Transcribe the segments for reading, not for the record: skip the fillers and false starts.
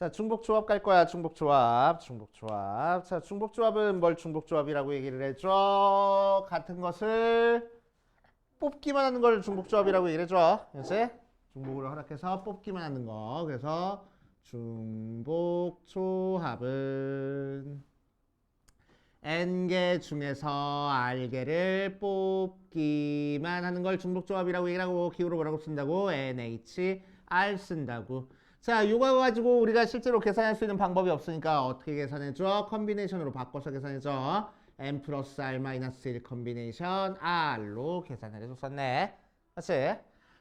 자, 중복조합 갈 거야. 중복조합. 자, 중복조합은 뭘 중복조합이라고 얘기를 해줘? 같은 것을 뽑기만 하는 걸 중복조합이라고 얘기를 해줘. 그치? 중복을 허락해서 뽑기만 하는 거. 그래서 중복조합은 n개 중에서 r개를 뽑기만 하는 걸 중복조합이라고 얘기를 하고 기호로 뭐라고 쓴다고? NHR 쓴다고. 자, 이거 가지고 우리가 실제로 계산할 수 있는 방법이 없으니까 어떻게 계산해줘? 컨비네이션으로 바꿔서 계산해줘. n 플러스 r 마이너스 1 컨비네이션 r로 계산을 해줬었네. 맞지?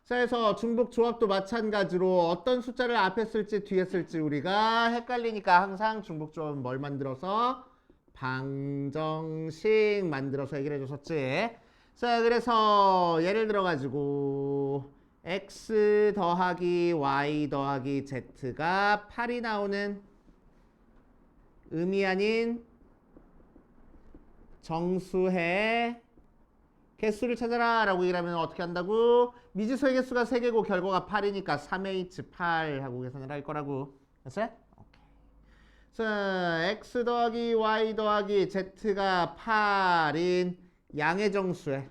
자, 그래서 중복조합도 마찬가지로 어떤 숫자를 앞에 쓸지 뒤에 쓸지 우리가 헷갈리니까 항상 중복조합은 뭘 만들어서? 방정식 만들어서 얘기를 해줬었지. 자, 그래서 예를 들어가지고 x 더하기 y 더하기 z가 8이 나오는 의미 아닌 정수의 개수를 찾아라 라고 얘기를 하면 어떻게 한다고? 미지수의 개수가 3개고 결과가 8이니까 3H8 하고 계산을 할 거라고. 됐어? 자, x 더하기 y 더하기 z가 8인 양의 정수의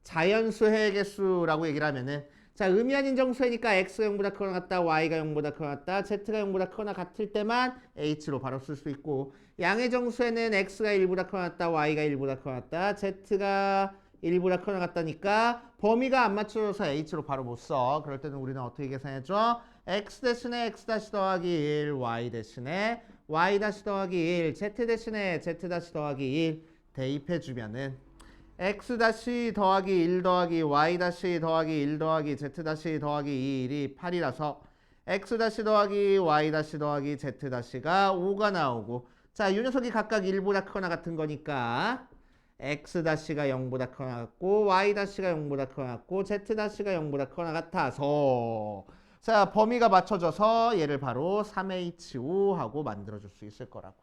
자연수의 개수라고 얘기를 하면은 자, 의미 아닌 정수니까 x가 0보다 크거나 같다, y가 0보다 크거나 같다, z가 0보다 크거나 같을 때만 h로 바로 쓸 수 있고 양의 정수에는 x가 1보다 크거나 같다, y가 1보다 크거나 같다, z가 1보다 크거나 같다니까 범위가 안 맞춰져서 h로 바로 못 써. 그럴 때는 우리는 어떻게 계산해줘? x 대신에 x 다시 더하기 1, y 대신에 y 다시 더하기 1, z 대신에 z 다시 더하기 1 대입해주면은 x 다시 더하기 1 더하기 y 다시 더하기 1 더하기 z 다시 더하기 1이 8이라서 x 다시 더하기 y 다시 더하기 z 다시가 5가 나오고 자, 이 녀석이 각각 1보다 크거나 같은 거니까 x 다시가 0보다 크거나 같고 y 다시가 0보다 크거나 같고 z 다시가 0보다 크거나 같아서 자, 범위가 맞춰져서 얘를 바로 3H5 하고 만들어줄 수 있을 거라고.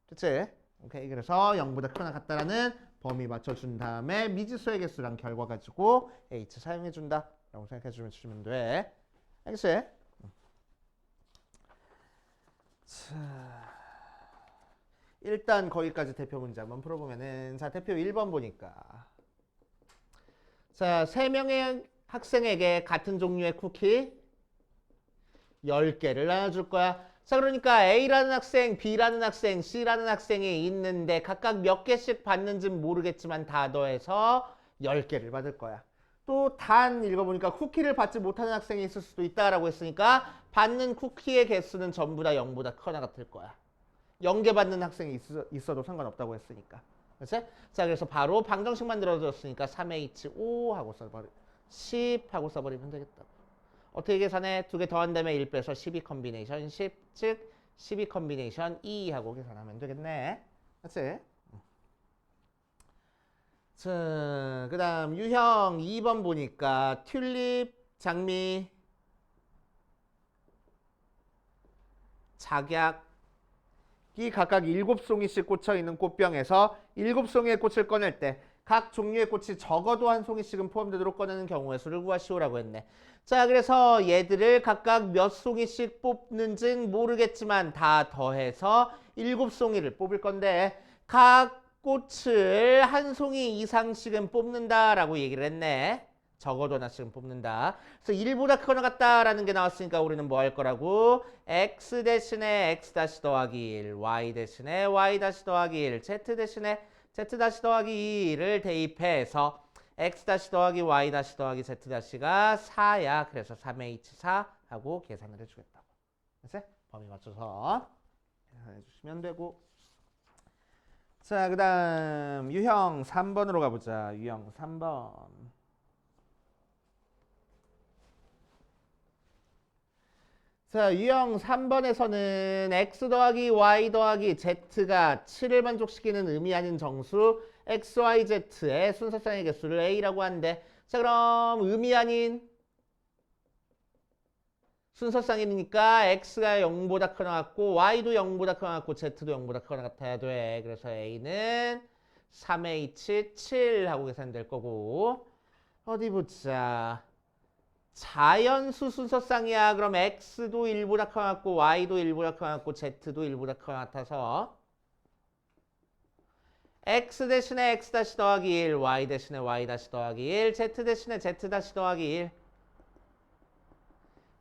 됐지? 오케이. 그래서 0보다 크거나 같다라는 범위 맞춰준 다음에 미지수의 개수랑 결과 가지고 H 사용해준다 라고 생각해주면 돼. 알겠지? 자, 일단 거기까지 대표 문제 한번 풀어보면은 자, 대표 1번 보니까 자, 3명의 학생에게 같은 종류의 쿠키 10개를 나눠줄 거야. 자, 그러니까 A라는 학생, B라는 학생, C라는 학생이 있는데 각각 몇 개씩 받는지는 모르겠지만 다 더해서 10개를 받을 거야. 또 단 읽어보니까 쿠키를 받지 못하는 학생이 있을 수도 있다라고 했으니까 받는 쿠키의 개수는 전부 다 0보다 크거나 같을 거야. 0개 받는 학생이 있어도 상관없다고 했으니까. 그렇지? 자, 그래서 바로 방정식 만들어줬으니까 3H5 하고 써버리 10 하고 써버리면 되겠다고. 어떻게 계산해? 2개 더한 다음에 1 빼서 12 컨비네이션 10, 즉 12 컨비네이션 2 하고 계산하면 되겠네. 맞지? 자, 그 다음 유형 2번 보니까 튤립, 장미, 작약이 각각 7송이씩 꽂혀있는 꽃병에서 7송이의 꽃을 꺼낼 때 각 종류의 꽃이 적어도 한 송이씩은 포함되도록 꺼내는 경우의 수를 구하시오라고 했네. 자, 그래서 얘들을 각각 몇 송이씩 뽑는지는 모르겠지만 다 더해서 7송이를 뽑을 건데 각 꽃을 한 송이 이상씩은 뽑는다라고 얘기를 했네. 적어도 하나씩은 뽑는다. 그래서 1보다 크거나 같다라는 게 나왔으니까 우리는 뭐 할 거라고? x 대신에 x 다시 더하기 1, y 대신에 y 다시 더하기 1, z 대신에 z 다시 더하기 2를 대입해서 x 다시 더하기 y 다시 더하기 z 다시가 4야. 그래서 3h4 하고 계산을 해주겠다고. 그래서 범위 맞춰서 계산해 주시면 되고. 자, 그 다음 유형 3번으로 가보자. 유형 3번. 자, 유형 3번에서는 x 더하기 y 더하기 z가 7을 만족시키는 의미 아닌 정수 x, y, z의 순서쌍의 개수를 a라고 하는데 자, 그럼 의미 아닌 순서쌍이니까 x가 0보다 크거나 같고 y도 0보다 크거나 같고 z도 0보다 크거나 같아야 돼. 그래서 a는 3h7 하고 계산될 거고 어디 보자. 자연수 순서쌍이야. 그럼 x도 일보다 커갖고 y도 일보다 커갖고 z도 일보다 커 같아서 x 대신에 x 다시 더하기 1, y 대신에 y 다시 더하기 1, z 대신에 z 다시 더하기 1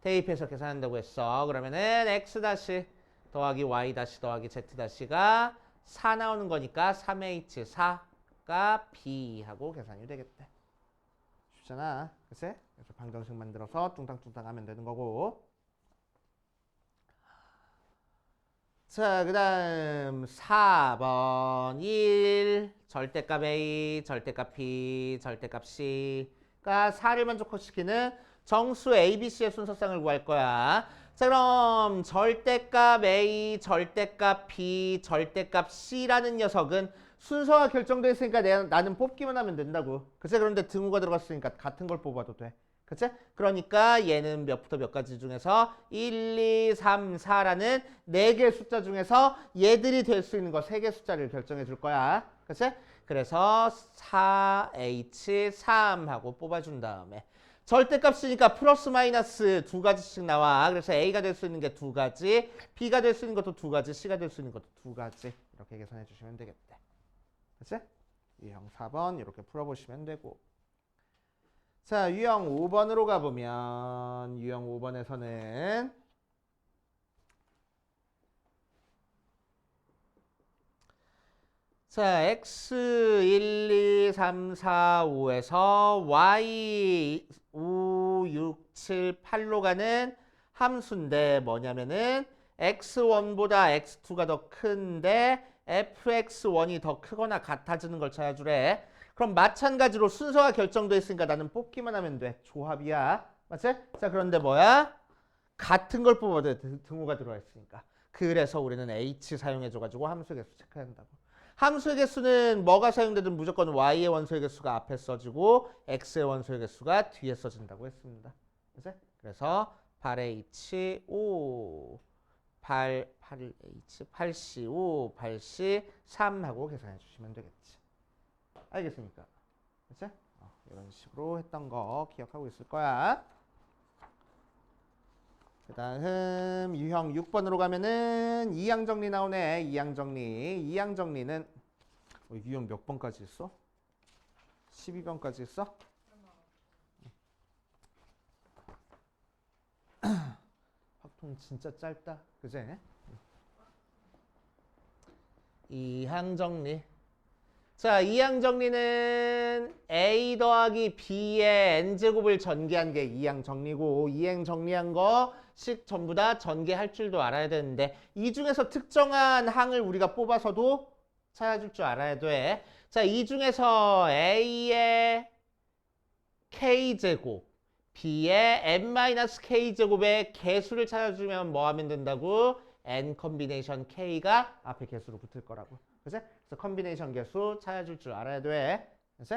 대입해서 계산한다고 했어. 그러면은 x 다시 더하기 y 다시 더하기 z 다시가 4 나오는 거니까 3h 4가 b 하고 계산이 되겠대. 쉽잖아. 그치? 그래서 방정식 만들어서 뚱땅뚱땅 하면 되는 거고. 자, 그 다음 4번 1 절대값 a, 절대값 b, 절대값 c가 4를 만족시키는 정수 a, b, c의 순서쌍을 구할 거야. 자, 그럼 절대값 a, 절대값 b, 절대값 c라는 녀석은 순서가 결정되어 있으니까 나는 뽑기만 하면 된다고. 그치? 그런데 등호가 들어갔으니까 같은 걸 뽑아도 돼. 그치? 그러니까 얘는 몇부터 몇 가지 중에서 1, 2, 3, 4라는 4개의 숫자 중에서 얘들이 될 수 있는 거 3개 숫자를 결정해 줄 거야. 그치? 그래서 4H 3 하고 뽑아준 다음에 절대값이니까 플러스 마이너스 2가지씩 나와. 그래서 A가 될 수 있는 게 2가지, B가 될 수 있는 것도 2가지, C가 될 수 있는 것도 2가지. 이렇게 계산해 주시면 되겠대. 그치? 유형 4번 이렇게 풀어보시면 되고. 자, 유형 5번으로 가보면 유형 5번에서는 자, x 1, 2, 3, 4, 5에서 y 5, 6, 7, 8로 가는 함수인데 뭐냐면은 x1보다 x2가 더 큰데 fx1이 더 크거나 같아지는 걸 찾아주래. 그럼 마찬가지로 순서가 결정돼 있으니까 나는 뽑기만 하면 돼. 조합이야. 맞지? 자, 그런데 뭐야? 같은 걸 뽑아도 돼. 등호가 들어와 있으니까. 그래서 우리는 h 사용해줘가지고 함수의 개수 체크해야 한다고. 함수의 개수는 뭐가 사용되든 무조건 y의 원소의 개수가 앞에 써지고 x의 원소의 개수가 뒤에 써진다고 했습니다. 그치? 그래서 8h5 8h 8c5 8c3 하고 계산해 주시면 되겠지. 알겠습니까? 그치? 이런 식으로 했던 거 기억하고 있을 거야. 그 다음 유형 6번으로 가면은 이항 정리 나오네. 이항 정리. 이항 정리는 유형 몇 번까지 있어? 12번까지 있어? 확통 진짜 짧다. 그지? 이항 정리. 자, 이항 정리는 a 더하기 b의 n제곱을 전개한 게 이항 정리고 이항 정리한 거씩 전부 다 전개할 줄도 알아야 되는데 이 중에서 특정한 항을 우리가 뽑아서도 찾아줄 줄 알아야 돼. 자, 이 중에서 a의 k제곱, b의 n-k제곱의 개수를 찾아주면 뭐 하면 된다고? n 컨비네이션 k가 앞에 개수로 붙을 거라고. 그치? 그래서 컨비네이션 개수 찾아줄 줄 알아야 돼. 그치?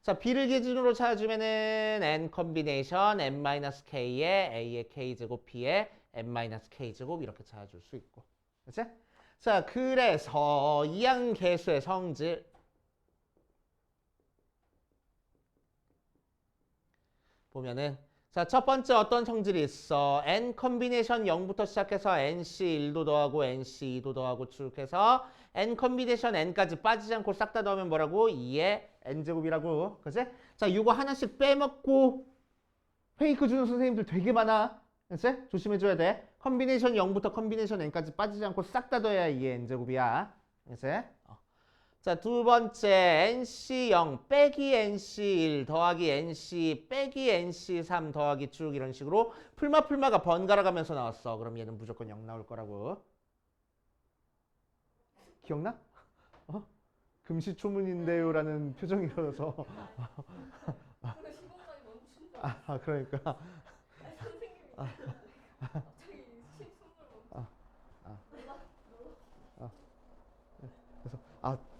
자, b를 기준으로 찾아주면은 n 컨비네이션 n-k에 a의 k제곱, b의 n-k제곱 이렇게 찾아줄 수 있고. 그치? 자, 그래서 이항 개수의 성질 보면은 자, 첫 번째 어떤 성질이 있어? n 컨비네이션 0부터 시작해서 nc1도 더하고 nc2도 더하고 쭉 해서 n 컨비네이션 n까지 빠지지 않고 싹 다 넣으면 뭐라고? 2의 n제곱이라고. 그치? 자, 이거 하나씩 빼먹고 페이크 주는 선생님들 되게 많아. 그치? 조심해줘야 돼. 컨비네이션 0부터 컨비네이션 n까지 빠지지 않고 싹 다 더해야 2의 n제곱이야. 그치? 자, 두 번째 NC0 빼기 NC1 더하기 NC 빼기 NC3 더하기 쭉 이런 식으로 풀마가 번갈아 가면서 나왔어. 그럼 얘는 무조건 0 나올 거라고. 기억나? 금시초문인데요 라는 표정이라서 그러니까 그래서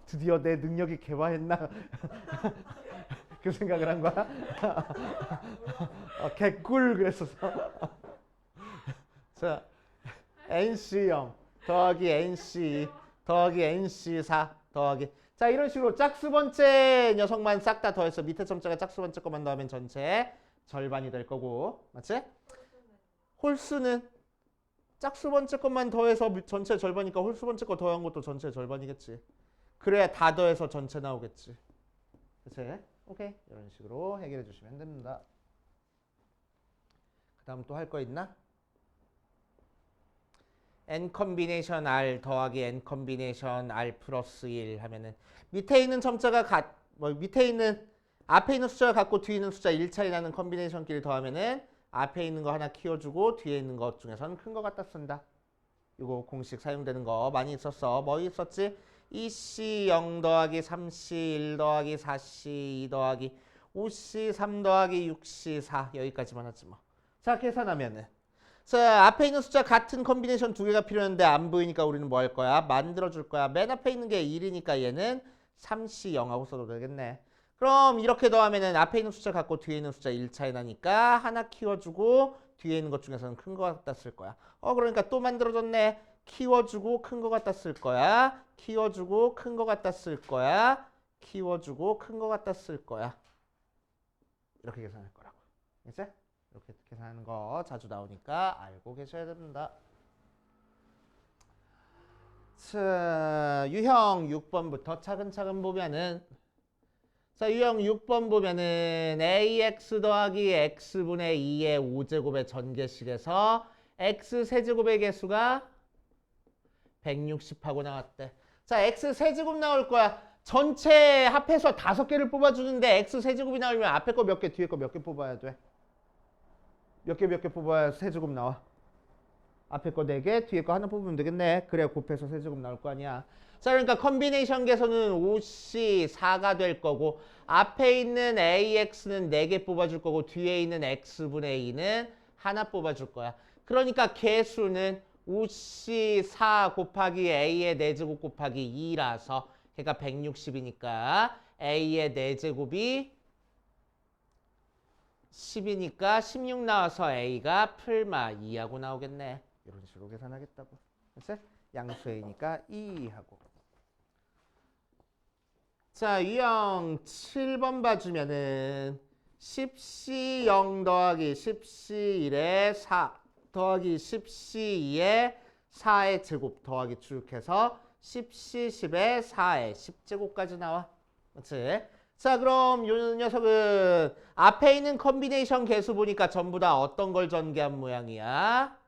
드디어 내 능력이 개화했나? 그 생각을 한 거야? 개꿀 그랬었어. 자, NC0 더하기 NC 더하기 NC4 더하기 자, 이런 식으로 짝수 번째 녀석만 싹 다 더해서 밑에 점자가 짝수 번째 것만 더하면 전체 절반이 될 거고. 맞지? 홀수는 짝수 번째 것만 더해서 전체 절반이니까 홀수 번째 거 더한 것도 전체 절반이겠지. 그래야 다 더해서 전체 나오겠지. 그치? 오케이. 이런 식으로 해결해 주시면 됩니다. 그 다음 또 할 거 있나? n 컨비네이션 r 더하기 n 컨비네이션 r 플러스 1 하면은 밑에 있는 점자가 밑에 있는 앞에 있는 숫자가 같고 뒤에 있는 숫자 1 차이 나는 컨비네이션끼리 더하면은 앞에 있는 거 하나 키워주고 뒤에 있는 것 중에서는 큰 거 갖다 쓴다. 이거 공식 사용되는 거 많이 있었어. 뭐 있었지? 2C 0 더하기 3C 1 더하기 4C 2 더하기 5C 3 더하기 6C 4 여기까지만 하지 뭐. 자, 계산하면은 자, 앞에 있는 숫자 같은 컨비네이션 두 개가 필요한데 안 보이니까 우리는 뭐 할 거야? 만들어 줄 거야. 맨 앞에 있는 게 1이니까 얘는 3C 0하고 써도 되겠네. 그럼 이렇게 더하면은 앞에 있는 숫자 같고 뒤에 있는 숫자 1 차이 나니까 하나 키워주고 뒤에 있는 것 중에서는 큰 거 갖다 쓸 거야. 그러니까 또 만들어졌네. 키워주고 큰 거 갖다 쓸 거야. 키워주고 큰 거 갖다 쓸 거야. 키워주고 큰 거 갖다 쓸 거야. 이렇게 계산할 거라고. 알겠지? 이렇게 계산하는 거 자주 나오니까 알고 계셔야 됩니다. 자, 유형 6번부터 차근차근 보면은 자, 유형 6번 보면은 ax 더하기 x분의 2의 5제곱의 전개식에서 x 세제곱의 개수가 160하고 나왔대. 자, x 세제곱 나올 거야. 전체 합해서 5개를 뽑아주는데 x 세제곱이 나오면 앞에 거 몇 개, 뒤에 거 몇 개 뽑아야 돼? 몇 개 뽑아야 세제곱 나와? 앞에 거 4개, 뒤에 거 하나 뽑으면 되겠네. 그래야 곱해서 세제곱 나올 거 아니야. 자, 그러니까 컨비네이션 개수는 5C 4가 될 거고 앞에 있는 AX는 4개 뽑아줄 거고 뒤에 있는 X분의 2는 하나 뽑아줄 거야. 그러니까 개수는 5C 4 곱하기 A의 4제곱 곱하기 2라서 걔가 160이니까 A의 4제곱이 10이니까 16 나와서 A가 풀마 2하고 나오겠네. 이런 식으로 계산하겠다고. 그치? 양수 A니까 2하고. 자, 유형 7번 봐주면은 10C 0 더하기 10C 1의 4 더하기 10C 2의 4의 제곱 더하기 쭉 해서 10C 10의 4의 10제곱까지 나와. 그렇지? 자, 그럼 이 녀석은 앞에 있는 컨비네이션 개수 보니까 전부 다 어떤 걸 전개한 모양이야?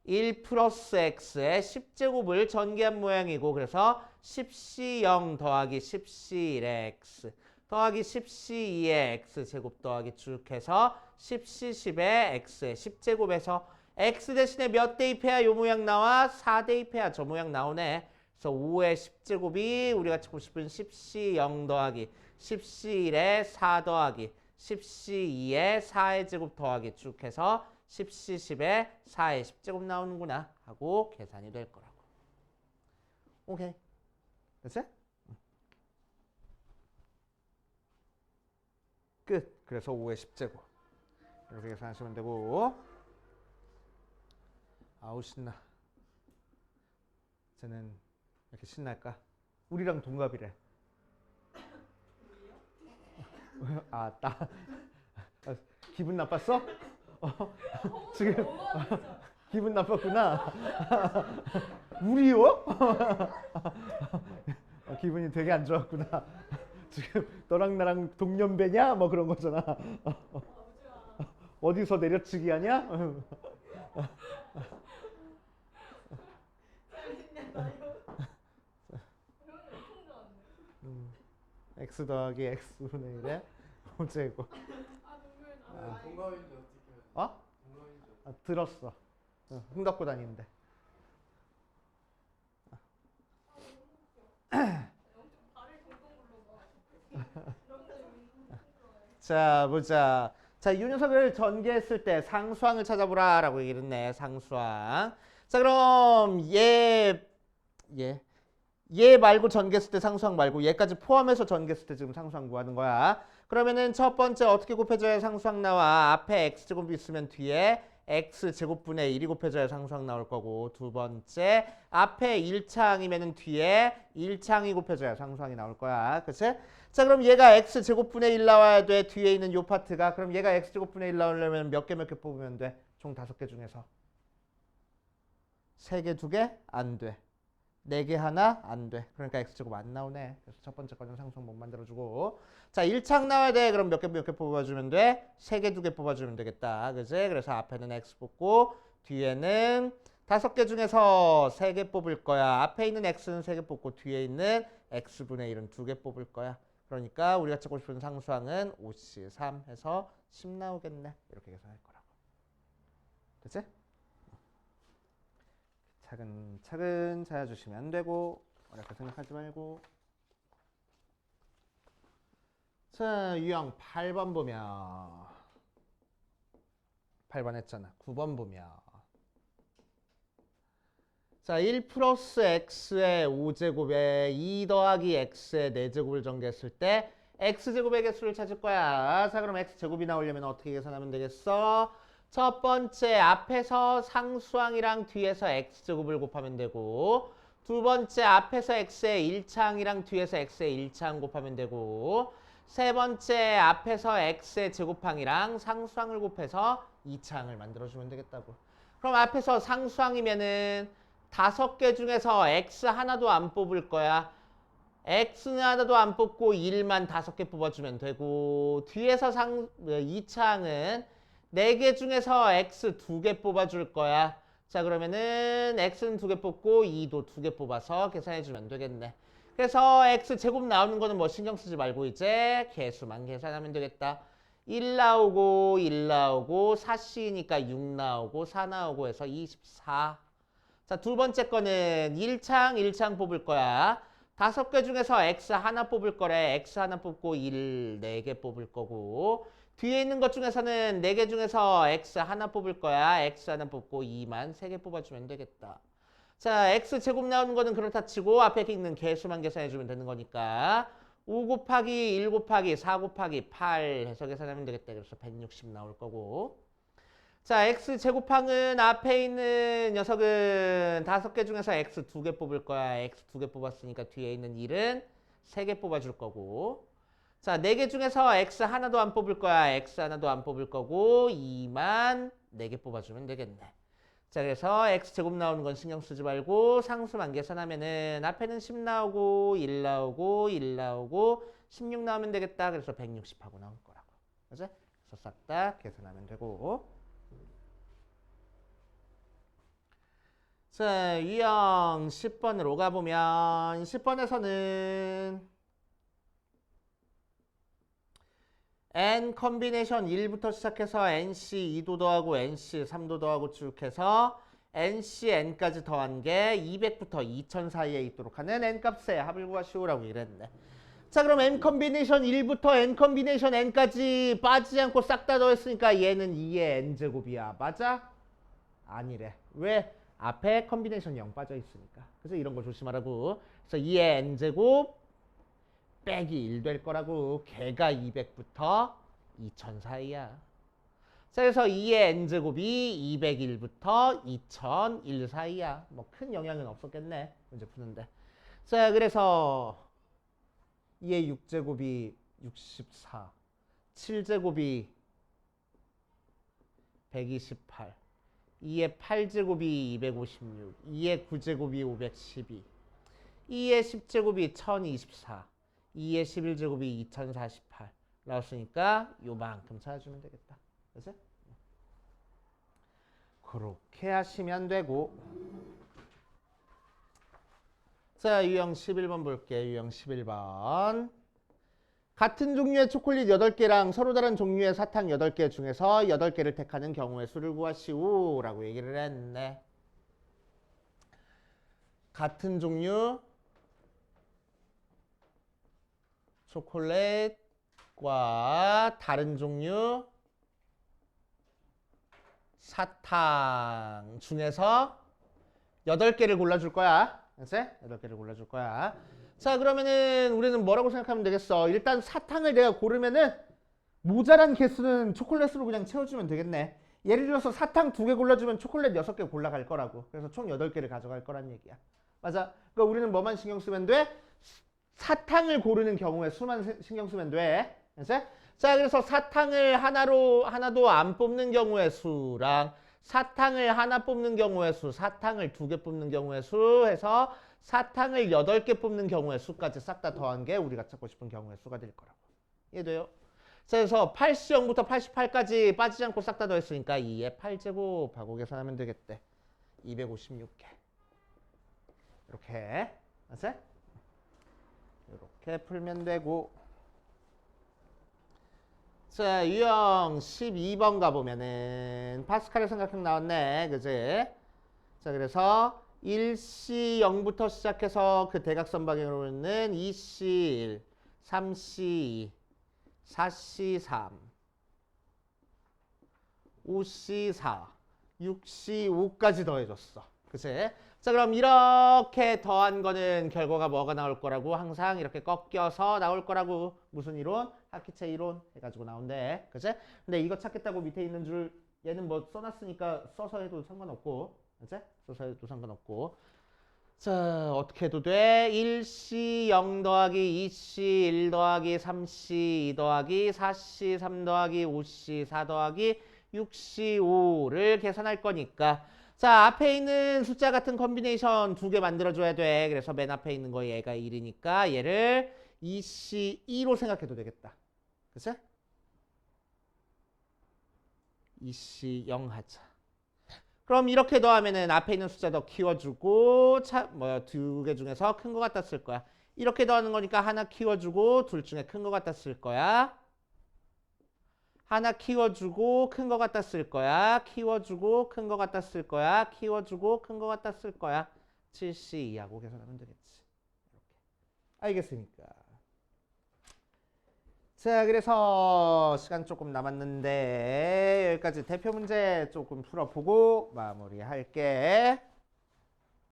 1 플러스 x의 10제곱을 전개한 모양이고 그래서 10c 0 더하기 10c 1의 x 더하기 10c 2의 x제곱 더하기 쭉 해서 10c 10의 x의 10제곱에서 x 대신에 몇 대입해야 요 모양 나와? 4 대입해야 저 모양 나오네. 그래서 5의 10제곱이 우리가 찾고 싶은 10c 0 더하기 10c 1의 4 더하기 10c 2의 4의 제곱 더하기 쭉 해서 10c 10에 4의 10제곱 나오는구나 하고 계산이 될 거라고. 오케이. 됐지? 끝. 그래서 5의 10제곱. 이렇게 계산하시면 되고. 아우 신나. 쟤는 왜 이렇게 신날까? 우리랑 동갑이래. 아, 기분 나빴어? 지금 기분 나빴구나. 우리요? 기분이 되게 안 좋았구나. 지금 너랑 나랑 동년배냐? 뭐 그런 거잖아. 어디서 내려치기 하냐? x 더하기 x분의 1에 5제곱. 동갑인데 어떻게? 어? 들었어. 흥 덮고 다니는데. 자, 보자. 자, 이 녀석을 전개했을 때 상수항을 찾아보라 라고 얘기를 했네. 상수항. 자, 그럼 얘 말고 전개했을 때 상수항 말고 얘까지 포함해서 전개했을 때 지금 상수항 구하는 거야. 그러면은 첫 번째 어떻게 곱해줘야 상수항 나와? 앞에 x제곱 있으면 뒤에 x제곱분의 1이 곱해줘야 상수항 나올 거고, 두 번째 앞에 1창이면은 뒤에 1창이 곱해줘야 상수항이 나올 거야. 그치? 자, 그럼 얘가 x제곱분의 1 나와야 돼. 뒤에 있는 요 파트가. 그럼 얘가 x제곱분의 1 나오려면 몇 개 뽑으면 돼? 총 5개 중에서. 3개, 2개? 안 돼. 4개 하나? 안 돼. 그러니까 x제곱 안 나오네. 그래서 첫 번째 거는 상수항 못 만들어주고. 자, 1창 나와야 돼. 그럼 몇 개 뽑아주면 돼? 3개, 2개 뽑아주면 되겠다. 그지? 그래서 앞에는 x 뽑고 뒤에는 5개 중에서 3개 뽑을 거야. 앞에 있는 x는 3개 뽑고 뒤에 있는 x분의 1은 2개 뽑을 거야. 그러니까 우리가 찾고 싶은 상수항은 5C 3 해서 10 나오겠네. 이렇게 계산할 거라고. 됐지? 차근차근 찾아주시면 되고 어렵게 생각하지 말고. 자, 유형 8번 보면 8번 했잖아. 9번 보면 자, 1 플러스 x의 5제곱에 2 더하기 x의 4제곱을 전개했을 때 x제곱의 개수를 찾을 거야. 자, 그럼 x제곱이 나오려면 어떻게 계산하면 되겠어? 첫 번째 앞에서 상수항이랑 뒤에서 x제곱을 곱하면 되고, 두 번째 앞에서 x의 1창이랑 뒤에서 x의 1창 곱하면 되고, 세 번째 앞에서 x의 제곱항이랑 상수항을 곱해서 2창을 만들어주면 되겠다고. 그럼 앞에서 상수항이면은 5개 중에서 x 하나도 안 뽑을 거야. x는 하나도 안 뽑고 1만 5개 뽑아주면 되고, 뒤에서 2창은 4개 중에서 x 2개 뽑아줄 거야. 자, 그러면은 x는 2개 뽑고 2도 2개 뽑아서 계산해주면 되겠네. 그래서 x제곱 나오는 거는 뭐 신경 쓰지 말고 이제 개수만 계산하면 되겠다. 1 나오고 1 나오고 4C니까 6 나오고 4 나오고 해서 24. 자, 두 번째 거는 1창 뽑을 거야. 5개 중에서 x 하나 뽑을 거래. x 하나 뽑고 1 4개 뽑을 거고, 뒤에 있는 것 중에서는 4개 중에서 x 하나 뽑을 거야. x 하나 뽑고 2만 3개 뽑아주면 되겠다. 자, x제곱 나오는 거는 그렇다 치고 앞에 있는 개수만 계산해주면 되는 거니까 5 곱하기 1 곱하기 4 곱하기 8 해서 계산하면 되겠다. 그래서 160 나올 거고. 자, x제곱항은 앞에 있는 녀석은 5개 중에서 x 2개 뽑을 거야. x 2개 뽑았으니까 뒤에 있는 1은 3개 뽑아줄 거고. 자, 4개 중에서 x 하나도 안 뽑을 거야. x 하나도 안 뽑을 거고 2만 4개 뽑아주면 되겠네. 자, 그래서 x제곱 나오는 건 신경 쓰지 말고 상수만 계산하면은 앞에는 10 나오고 1 나오고 1 나오고 16 나오면 되겠다. 그래서 160하고 나올 거라고. 그치? 그래서 싹 다 계산하면 되고. 자, 유형 10번으로 가보면 10번에서는 n 컨비네이션 1부터 시작해서 nc 2도 더하고 nc 3도 더하고 쭉 해서 nc n까지 더한 게 200부터 2000 사이에 있도록 하는 n값의 합을 구하시오라고 이랬네. 자, 그럼 n 컨비네이션 1부터 n 컨비네이션 n까지 빠지지 않고 싹 다 더했으니까 얘는 2의 n제곱이야. 맞아? 아니래. 왜? 앞에 컨비네이션 0 빠져 있으니까. 그래서 이런 거 조심하라고. 그래서 2의 n제곱 빼기 1 될 거라고. 걔가 200부터 2000 사이야. 자, 그래서 2의 n제곱이 201부터 2001 사이야. 뭐 큰 영향은 없었겠네. 문제 푸는데. 자, 그래서 2의 6제곱이 64, 7제곱이 128, 2의 8제곱이 256, 2의 9제곱이 512, 2의 10제곱이 1024, 2의 11제곱이 2048 나왔으니까 요만큼 찾아주면 되겠다. 그치? 그렇게 하시면 되고. 자, 유형 11번 볼게. 유형 11번. 같은 종류의 초콜릿 8개랑 서로 다른 종류의 사탕 8개 중에서 8개를 택하는 경우의 수를 구하시오 라고 얘기를 했네. 같은 종류 초콜릿과 다른 종류 사탕 중에서 8개를 골라줄 거야. 그치? 8개를 골라줄 거야. 자, 그러면은 우리는 뭐라고 생각하면 되겠어? 일단 사탕을 내가 고르면은 모자란 개수는 초콜릿으로 그냥 채워주면 되겠네. 예를 들어서 사탕 2개 골라주면 초콜릿 6개 골라갈 거라고. 그래서 총 8개를 가져갈 거란 얘기야. 맞아. 그러니까 우리는 뭐만 신경 쓰면 돼? 사탕을 고르는 경우에 수만 신경 쓰면 돼. 알았지? 자, 그래서 사탕을 하나도 안 뽑는 경우의 수랑 사탕을 하나 뽑는 경우의 수, 사탕을 2개 뽑는 경우의 수 해서 사탕을 8개 뽑는 경우의 수까지 싹 다 더한 게 우리가 찾고 싶은 경우의 수가 될 거라고. 이해돼요? 자, 그래서 80부터 88까지 빠지지 않고 싹 다 더했으니까 2의 8제곱하고 계산하면 되겠대. 256개. 이렇게. 알았지? 이렇게 풀면 되고. 자, 유형 12번 가보면은 파스칼의 삼각형 나왔네. 그지? 자, 그래서 1C 0부터 시작해서 그 대각선 방향으로는 2C1, 3C2, 4C3, 5C4, 6C5까지 더해줬어. 그치? 자, 그럼 이렇게 더한 거는 결과가 뭐가 나올 거라고? 항상 이렇게 꺾여서 나올 거라고. 무슨 이론? 하키체 이론 해가지고 나온대. 그치? 근데 이거 찾겠다고 밑에 있는 줄 얘는 뭐 써놨으니까 써서 해도 상관없고. 그치? 써서 해도 상관없고. 자, 어떻게 해도 돼? 1C 0 더하기 2C 1 더하기 3C 2 더하기 4C 3 더하기 5C 4 더하기 6C 5를 계산할 거니까. 자, 앞에 있는 숫자 같은 컨비네이션 2개 만들어줘야 돼. 그래서 맨 앞에 있는 거 얘가 1이니까 얘를 2C2로 생각해도 되겠다. 그치? 2C0 하자. 그럼 이렇게 더하면은 앞에 있는 숫자 더 키워주고 2개 중에서 큰 거 갖다 쓸 거야. 이렇게 더하는 거니까 하나 키워주고 둘 중에 큰 거 갖다 쓸 거야. 하나 키워주고 큰 거 갖다 쓸 거야. 키워주고 큰 거 갖다 쓸 거야. 키워주고 큰 거 갖다 쓸 거야. 7C2하고 계산하면 되겠지. 이렇게. 알겠습니까? 자, 그래서 시간 조금 남았는데 여기까지 대표 문제 조금 풀어보고 마무리할게.